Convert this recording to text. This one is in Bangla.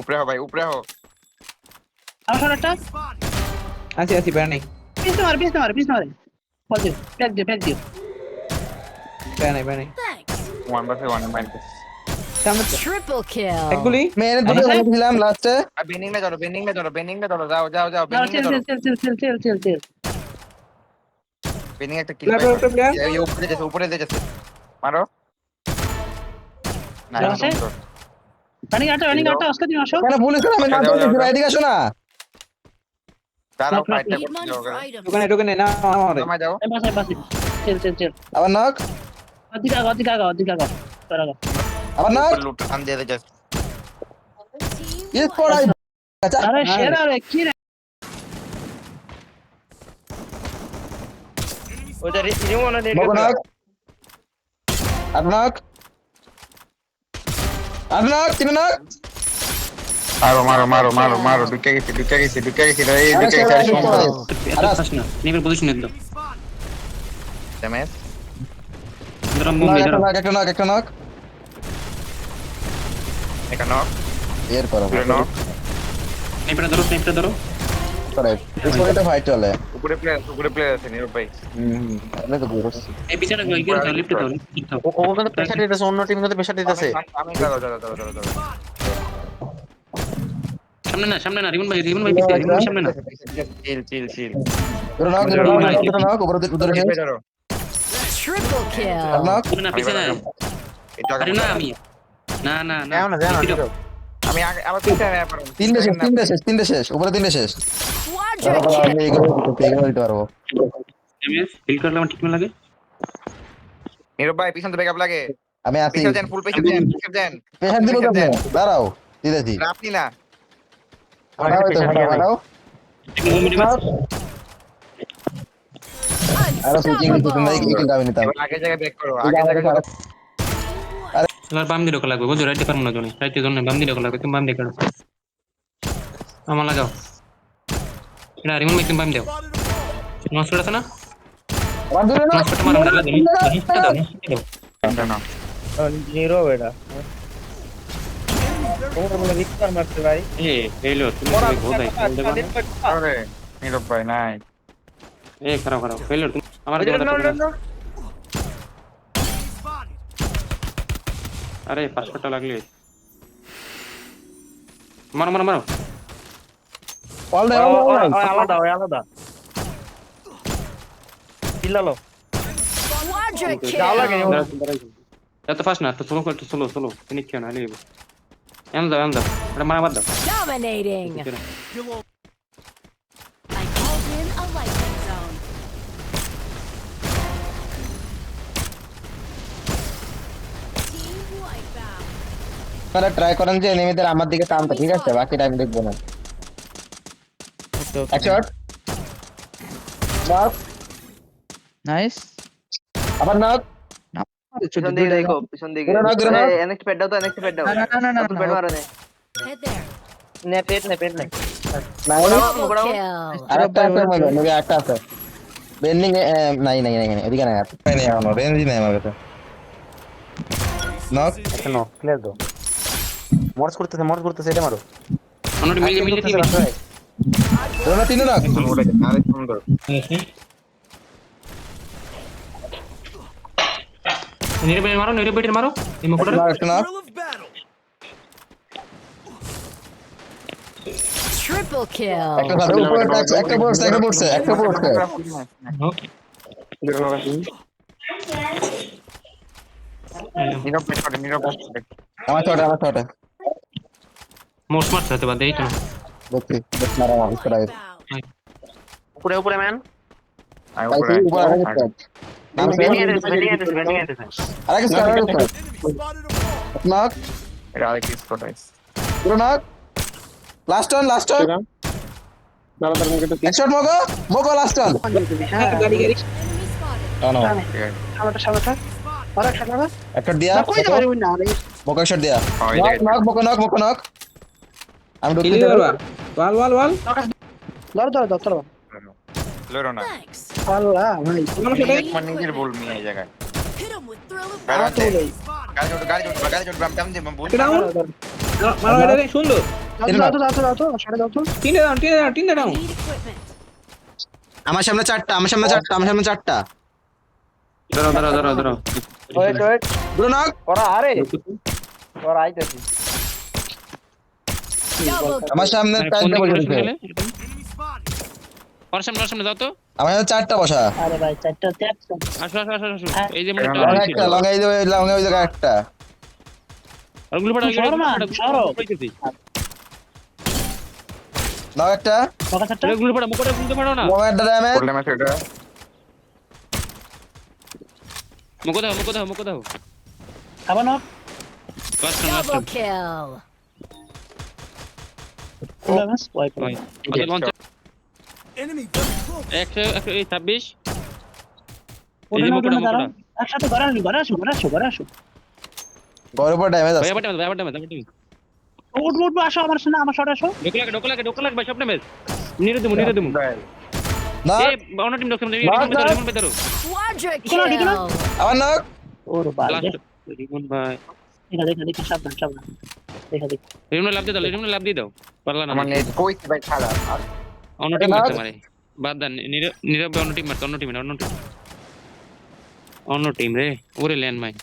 উপরে হো ভাই, উপরে হো। আমার সামনে একটা আসি প্যারা নাই পিছনে মারে বল দিও ব্যাক দিও প্যারা নাই ওয়ান ভার্সেস ওয়ান মাইন্ড। সামনে Triple kill. এক গুলি মেরে দুটো আচ্ছা। দিলাম লাস্টে। আর বেন্ডিং না ধরো, যাও যাও বেন্ডিং না ধরো। চেল বেন্ডিং একটা কিল প্লেয়ার পাই। একটা প্লেয়ার এই উপরে যাচ্ছে। মারো। না, যাও, আছে। রানিং আটা অস্কার দিন আসো কেন পুলিশ আমি না যাও, যাও, তো যাও। এদিকে আসো না। দাঁড়াও, Knock, knock, ফাইটটা Need করতে money যাও। for items. টোকেনে না আমারে তোমায় যাও। বাসে চেল আবার নক, অধিক আগো তোরা আগো আবার নক। উপরে লুট আন দিয়ে জাস্ট। Team ইস পড়াই। আচ্ছা আরে সেরা রে কি রে ওটা রিমো না মগো নক। আবার নক। তিন নক। মারো। ঢুকে গেছি এই ঢুকে গেছি। আর সম্ভব। আরে না নিবের পজিশন একদম ড্যামেজ। ধরো মুভি ধরো একটা নক। এখানে নক, এর করো। উপরে নক। স্নাইপার ধরো করে উপরে তো ফাইট চলে। উপরে প্লেয়ার আছে নীরব ভাই। আমি তো বুঝছি। এই পিছনে গিয়ে লিফট দাও ও কিন্তু প্রেসার দিতেছে, অন্য টিম কিন্তু প্রেসার দিতেছে। আমি দাঁড়াও। সামনে না রিমন ভাই পিছনে সামনে না চিল। ধরো নক উপরে উঠে এই গেছে। ধরো। Triple kill. আর নক। সামনে না পিছনে এটা আরে না আমি না আমি আবার পিছনে পারবো। তিনটে শেষ উপরে তিনটে শেষ। Quadra kill. আমি এগুলো দিতে পারবো। এমএস হিল করলে আমার ঠিক না লাগে নীরব ভাই পিছন থেকে ব্যাকআপ লাগে। আমি আসি। পিছন দেন, ফুল পিছন দেন। প্রেসার দিব তো আপনি। দাঁড়াও দিতেছি। আপনি না। ফাটাও। আরে সুইচিং দিতে নাই কি দাবি নিতাম। এবার আগের জায়গায় ব্যাক করো। এবার বাম দিয়ে ঢোকা লাগবে বুঝছো রাইটে পারবো না জন্য রাইটে জন্য বাম দিয়ে ঢোকা লাগবে তুমি বাম দিয়ে কাটো আমার লাগাও এটা রিমন ভাই তুমি বাম দাও নস্ট আছে না আমার দূরে না। নস্ট মারো না দাও না। জিরো এটা ওটা বলে রিকভার মারতে ভাই এ ফেলো তুমি বহুত আই আরে নীরব ভাই নাই। এ খারাপ ফেলো তুমি আমার আরে পাসপোর্টটা লাগলে মারো অল দে আলাদা পিলালো Quadra যাও লাগে kill. এত ফাস্ট না একটু স্লো ফিনিশ কেন আলে এম দাও এটা মারা দাও Dominating. I called in a lightning zone. Team wipeout. আপনারা ট্রাই করেন যে এনিমিদের আমার দিকে টানতে, ঠিক আছে? বাকিটা আমি দেখবো না। এক শট। নক। নাইস আবার নক। পিছন দিকে দেখো পিছন দিকে দূরে না। এনএক্স পেড দাও তো এনএক্স পেড দাও না পেড মারো নে Head there. নে পেট নে নাই। Double kill. আরেকটা আছে মগে, মগে একটা আছে। বেন্ডিং নাই এদিকে নাই আর। নাই এখনো রেঞ্জ নাই আমার কাছে। নক। নো ক্লিয়ার দাও মর্স করতেছে এটা মারো অন্যটি মিলে টিম দূরে তিন নক। আরে সুন্দর। নিরবেটের মারো এই মুকুটটা একটা নক। Triple kill. একটা সাথে উপরে একটা পড়ছে। নীরব ব্যাক। আমার শটে। মোস্ট মারতে হতে বাদ এই তো দেখছি মারা উপরে আইছে। উপরে ম্যান আয় আইছে উপরে আইছে। নাম বেনিয়ে দিছে আরেক স্কোয়াড নক। এটা আরেক স্কোয়াড আছে। পুরো নক। লাস্ট টার্ন এক শট মগো লাস্ট টার্ন। গাড়ি Enemy spotted. না ঠিক আছে। সামনে আরেক সামনে একটা দিয়া কই যাবে না রে মগো শট দিয়া। হ্যাঁ, এই জায়গায়। মগো নক। আমি ঢুকতে কিলি দেব। করবা ওয়াল ধরো লড়ো না। Thanks. আল্লাহ ভাই তোমার নিজের ভুল নিয়ে এই জায়গায়। Hit him with thrill of গাড়ি চড়, গাড়ি চড়, দাম দিয়ে বল। ডাউন মারো এটা সুন্দর দাও তো সাড়ে দাও তো তিনটে দাও Need equipment. আমার সামনে চারটা ধরো ওয়েট দুটো নক ওরা আরে ওরা আইতেছে Double আমার সামনে চারটা বসে দিছে ওর সামনে দাও তো আমার সামনে চারটা বসা আরে ভাই চারটা ট্যাপ আসো এই যে মানে লং একটা লং এই ওই জায়গায় একটা আর গুলো পড়া সরো। নক একটা বকা চারটা গুলো পড়া মুকটা গুলো পড়া না লং একটা ড্যামেজ করলাম সেটা মুকো দাও আবার না double kill. কোলামাস ওয়াইপ একশো 26 ওটা না দাঁড়াও একসাথে ঘরে আসো গড়ের উপর ড্যামেজ আছে উঠ আসো আমার সামনে আমার শট আসো ঢোকা লাগ ভাই সব নামে নিরে দেবো না এই অন্য টিম ঢোকছে রিমন ভাই ধরো Quadra Come on, kill. আমার নক ওর বাবা লাস্ট রিমন ভাই দেখা সাবধান দেখা রিমন লাভ দিয়ে দাও পারলা না আমার নেট কইছে ভাই খারাপ অন্য টিম মারতে মারে বাদ দেন নীরব অন্য টিম রে ওরে ল্যান্ড মাইন